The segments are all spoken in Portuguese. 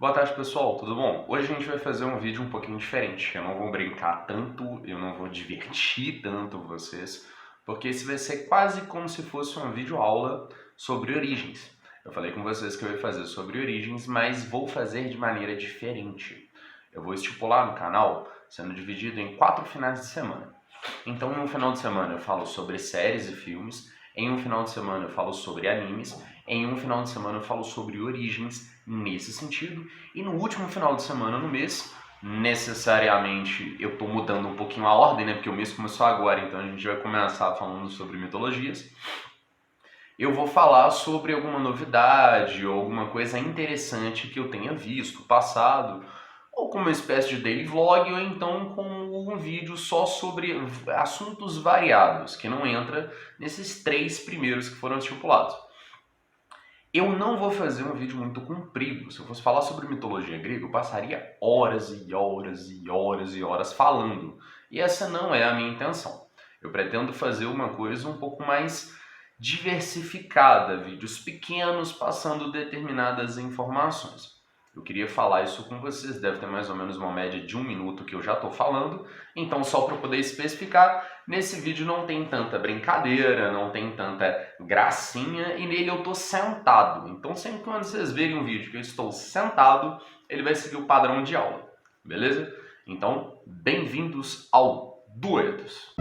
Boa tarde, pessoal, tudo bom? Hoje a gente vai fazer um vídeo um pouquinho diferente. Eu não vou brincar tanto, eu não vou divertir tanto vocês, porque esse vai ser quase como se fosse uma videoaula sobre origens. Eu falei com vocês que eu ia fazer sobre origens, mas vou fazer de maneira diferente. Eu vou estipular no canal, sendo dividido em 4 finais de semana. Então, em um final de semana eu falo sobre séries e filmes, em um final de semana eu falo sobre animes, em um final de semana eu falo sobre origens nesse sentido, e no último final de semana no mês, necessariamente eu estou mudando um pouquinho a ordem, né? Porque o mês começou agora, então a gente vai começar falando sobre mitologias. Eu vou falar sobre alguma novidade ou alguma coisa interessante que eu tenha visto, passado, ou como uma espécie de daily vlog, ou então com um vídeo só sobre assuntos variados, que não entra nesses 3 primeiros que foram estipulados. Eu não vou fazer um vídeo muito comprido. Se eu fosse falar sobre mitologia grega, eu passaria horas e horas e horas e horas falando. E essa não é a minha intenção. Eu pretendo fazer uma coisa um pouco mais diversificada, vídeos pequenos passando determinadas informações. Eu queria falar isso com vocês, deve ter mais ou menos uma média de 1 minuto que eu já estou falando, então só para poder especificar, nesse vídeo não tem tanta brincadeira, não tem tanta gracinha e nele eu estou sentado. Então sempre que vocês verem um vídeo que eu estou sentado, ele vai seguir o padrão de aula, beleza? Então, bem-vindos ao Duetos!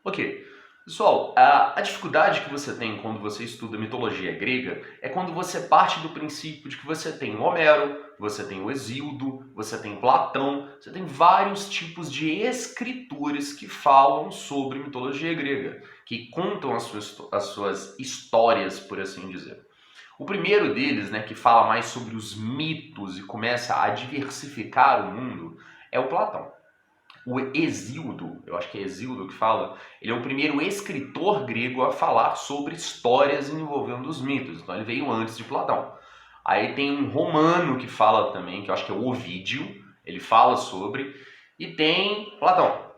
Ok, pessoal, a dificuldade que você tem quando você estuda mitologia grega é quando você parte do princípio de que você tem o Homero, você tem o Hesíodo, você tem Platão, você tem vários tipos de escritores que falam sobre mitologia grega, que contam as suas histórias, por assim dizer. O primeiro deles, né, que fala mais sobre os mitos e começa a diversificar o mundo, é o Platão. O Hesíodo, eu acho que é Hesíodo que fala, ele é o primeiro escritor grego a falar sobre histórias envolvendo os mitos. Então ele veio antes de Platão. Aí tem um romano que fala também, que eu acho que é o Ovídio, ele fala sobre. E tem Platão,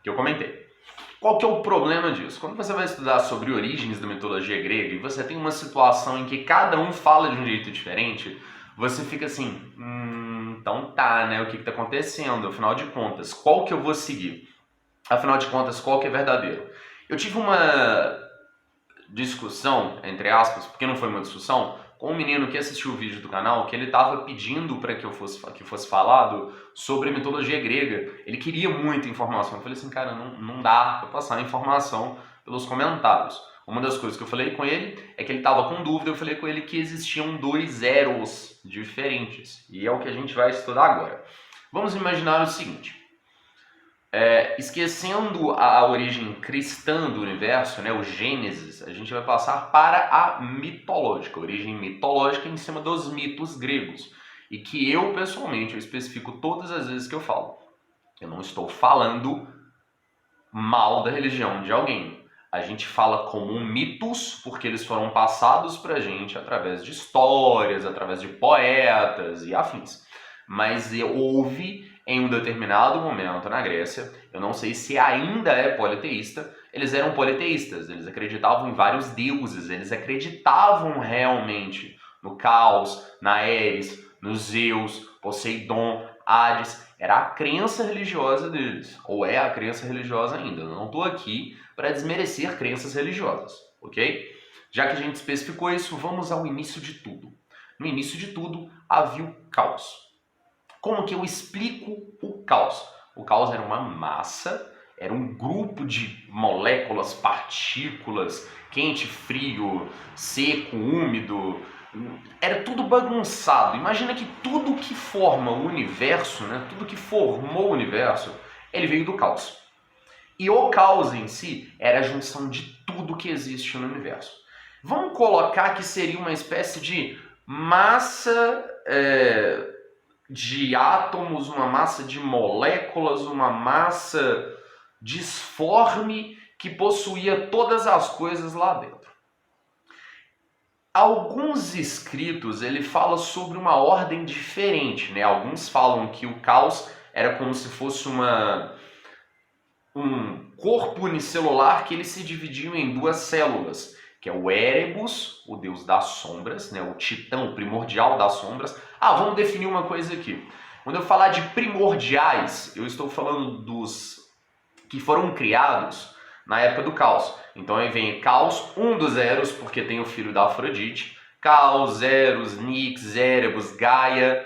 que eu comentei. Qual que é o problema disso? Quando você vai estudar sobre origens da mitologia grega e você tem uma situação em que cada um fala de um jeito diferente, você fica assim, então tá, né? O que está acontecendo? Afinal de contas, qual que eu vou seguir? Afinal de contas, qual que é verdadeiro? Eu tive uma discussão, entre aspas, porque não foi uma discussão, com um menino que assistiu o vídeo do canal, que ele estava pedindo para que fosse falado sobre a mitologia grega. Ele queria muita informação. Eu falei assim, cara, não dá para passar a informação pelos comentários. Uma das coisas que eu falei com ele é que ele estava com dúvida. Eu falei com ele que existiam 2 eros diferentes. E é o que a gente vai estudar agora. Vamos imaginar o seguinte. Esquecendo a origem cristã do universo, né, o Gênesis, a gente vai passar para a mitológica, a origem mitológica em cima dos mitos gregos. E que eu, pessoalmente, eu especifico todas as vezes que eu falo. Eu não estou falando mal da religião de alguém. A gente fala como mitos, porque eles foram passados para a gente através de histórias, através de poetas e afins. Mas houve em um determinado momento na Grécia, eu não sei se ainda é politeísta, eles eram politeístas, eles acreditavam em vários deuses, eles acreditavam realmente no Caos, na Ares, no Zeus, Poseidon, Hades, era a crença religiosa deles, ou é a crença religiosa ainda. Eu não estou aqui para desmerecer crenças religiosas, ok? Já que a gente especificou isso, vamos ao início de tudo. No início de tudo, havia o caos. Como que eu explico o caos? O caos era uma massa, era um grupo de moléculas, partículas, quente, frio, seco, úmido, era tudo bagunçado. Imagina que tudo que forma o universo, né, tudo que formou o universo, ele veio do caos. E o caos em si era a junção de tudo que existe no universo. Vamos colocar que seria uma espécie de massa de átomos, uma massa de moléculas, uma massa disforme que possuía todas as coisas lá dentro. Alguns escritos ele fala sobre uma ordem diferente, né? Alguns falam que o caos era como se fosse um corpo unicelular que ele se dividiu em duas células, que é o Erebus, o deus das sombras, né? O titã, o primordial das sombras. Vamos definir uma coisa aqui. Quando eu falar de primordiais, eu estou falando dos que foram criados na época do caos. Então aí vem Caos, um dos Eros, porque tem o filho da Afrodite, Caos, Eros, Nix, Erebus, Gaia.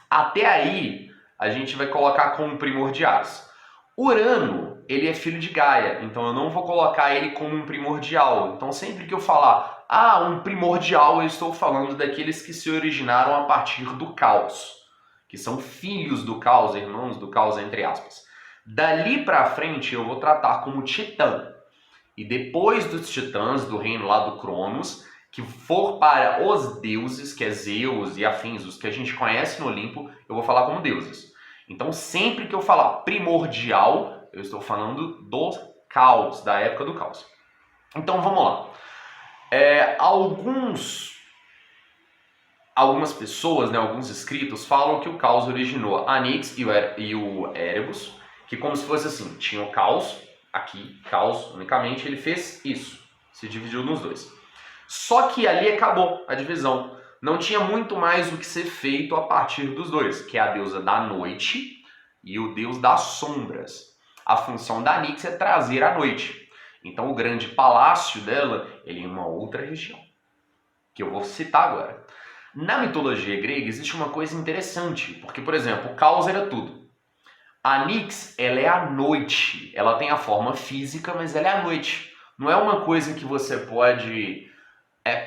Até aí a gente vai colocar como primordiais. Urano, ele é filho de Gaia, então eu não vou colocar ele como um primordial. Então sempre que eu falar, um primordial, eu estou falando daqueles que se originaram a partir do caos, que são filhos do caos, irmãos do caos, entre aspas. Dali para frente eu vou tratar como Titã. E depois dos titãs, do reino lá do Cronos, que for para os deuses, que é Zeus e afins, os que a gente conhece no Olimpo, eu vou falar como deuses. Então sempre que eu falar primordial, eu estou falando do caos, da época do caos. Então vamos lá. Algumas pessoas, né, alguns escritos, falam que o caos originou a Nix e o Erebus, que como se fosse assim, tinha o caos, aqui, caos unicamente, ele fez isso, se dividiu nos dois. Só que ali acabou a divisão. Não tinha muito mais o que ser feito a partir dos dois, que é a deusa da noite e o deus das sombras. A função da Nix é trazer a noite. Então o grande palácio dela, ele é em uma outra região, que eu vou citar agora. Na mitologia grega existe uma coisa interessante, porque, por exemplo, o caos era tudo. A Nix, ela é a noite. Ela tem a forma física, mas ela é a noite. Não é uma coisa que você pode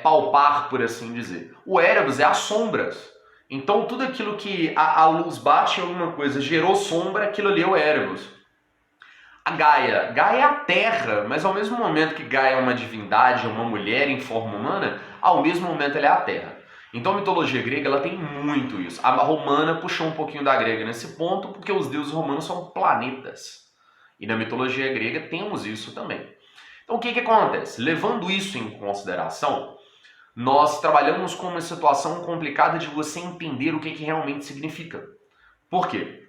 palpar, por assim dizer. O Erebus é as sombras. Então, tudo aquilo que a luz bate em alguma coisa, gerou sombra, aquilo ali é o Erebus. A Gaia. Gaia é a Terra, mas ao mesmo momento que Gaia é uma divindade, é uma mulher em forma humana, ao mesmo momento ela é a Terra. Então a mitologia grega ela tem muito isso. A romana puxou um pouquinho da grega nesse ponto, porque os deuses romanos são planetas. E na mitologia grega temos isso também. Então o que acontece? Levando isso em consideração, nós trabalhamos com uma situação complicada de você entender o que realmente significa. Por quê?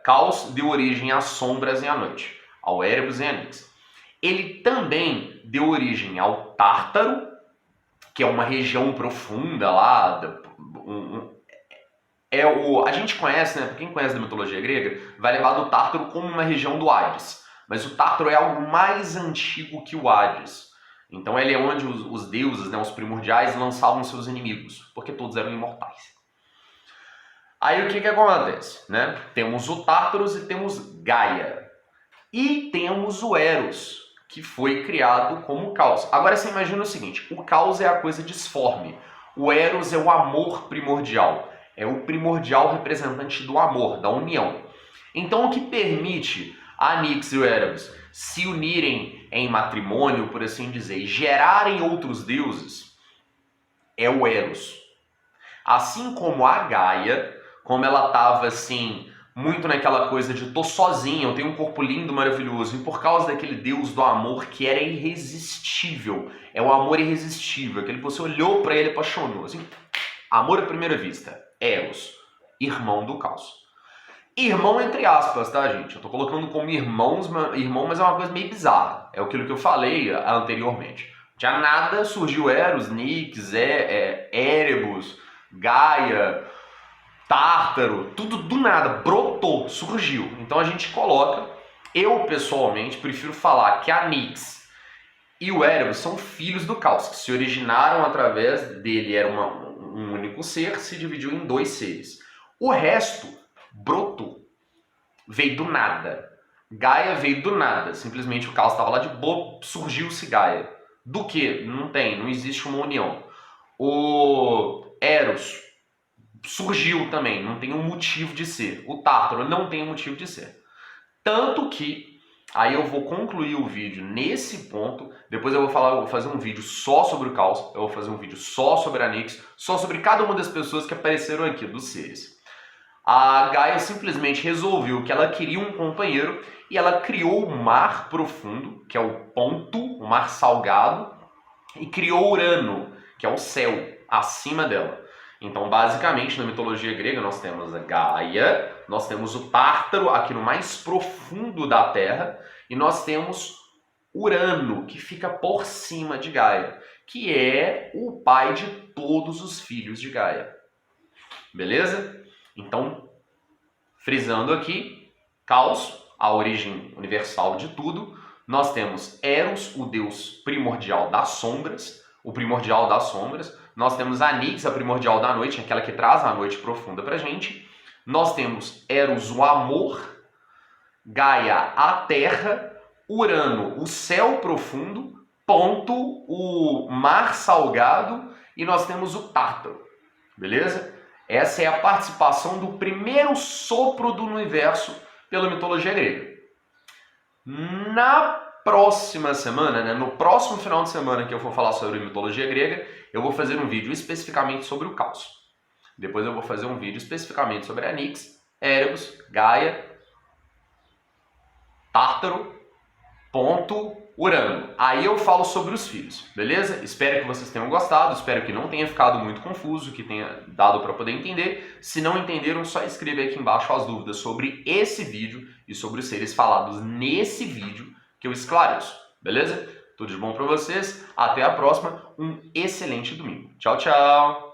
Caos deu origem às sombras e à noite, ao Erebus e a Nix. Ele também deu origem ao Tártaro, que é uma região profunda lá. A gente conhece, né? Quem conhece da mitologia grega, vai levar do Tártaro como uma região do Hades. Mas o Tártaro é algo mais antigo que o Hades. Então ele é onde os deuses, né, os primordiais, lançavam seus inimigos, porque todos eram imortais. Aí o que acontece? Né? Temos o Tártaros e temos Gaia. E temos o Eros, que foi criado como caos. Agora você imagina o seguinte, o caos é a coisa disforme, o Eros é o amor primordial, é o primordial representante do amor, da união. Então o que permite a Nix e o Erebus se unirem em matrimônio, por assim dizer, e gerarem outros deuses, é o Eros. Assim como a Gaia, como ela estava assim, muito naquela coisa de tô sozinha, eu tenho um corpo lindo, maravilhoso, e por causa daquele deus do amor que era irresistível, é o amor irresistível, aquele que você olhou para ele e apaixonou, assim, amor à primeira vista, Eros, irmão do caos. Irmão entre aspas, tá, gente? Eu tô colocando como irmão, mas é uma coisa meio bizarra, é aquilo que eu falei anteriormente. Não tinha nada, surgiu Eros, Nix, Erebus, Gaia, Tártaro, tudo do nada, brotou, surgiu. Então a gente coloca, eu pessoalmente prefiro falar que a Nix e o Erebus são filhos do caos, que se originaram através dele, era um único ser, se dividiu em dois seres. O resto brotou, veio do nada. Gaia veio do nada, simplesmente o caos estava lá de boa, surgiu-se Gaia. Do que? Não existe uma união. O Eros surgiu também, não tem um motivo de ser. O Tártaro não tem um motivo de ser. Tanto que, aí eu vou concluir o vídeo nesse ponto, depois eu vou fazer um vídeo só sobre o caos, eu vou fazer um vídeo só sobre a Nix, só sobre cada uma das pessoas que apareceram aqui, dos seres. A Gaia simplesmente resolveu que ela queria um companheiro e ela criou o mar profundo, que é o ponto, o mar salgado, e criou Urano, que é o céu, acima dela. Então, basicamente, na mitologia grega, nós temos a Gaia, nós temos o Tártaro, aqui no mais profundo da Terra, e nós temos Urano, que fica por cima de Gaia, que é o pai de todos os filhos de Gaia. Beleza? Então, frisando aqui, Caos, a origem universal de tudo. Nós temos Eros, o deus primordial das sombras, o primordial das sombras. Nós temos Anix, a primordial da noite, aquela que traz a noite profunda pra gente. Nós temos Eros, o amor, Gaia, a terra, Urano, o céu profundo, Ponto, o mar salgado, e nós temos o Tártaro. Beleza? Essa é a participação do primeiro sopro do universo pela mitologia grega. Na próxima semana, né, no próximo final de semana que eu for falar sobre mitologia grega, eu vou fazer um vídeo especificamente sobre o caos. Depois eu vou fazer um vídeo especificamente sobre Anix, Erebus, Gaia, Tártaro, Ponto, Urano. Aí eu falo sobre os filhos, beleza? Espero que vocês tenham gostado, espero que não tenha ficado muito confuso, que tenha dado para poder entender. Se não entenderam, só escreve aqui embaixo as dúvidas sobre esse vídeo e sobre os seres falados nesse vídeo que eu esclareço, beleza? Tudo de bom para vocês, até a próxima, um excelente domingo. Tchau, tchau!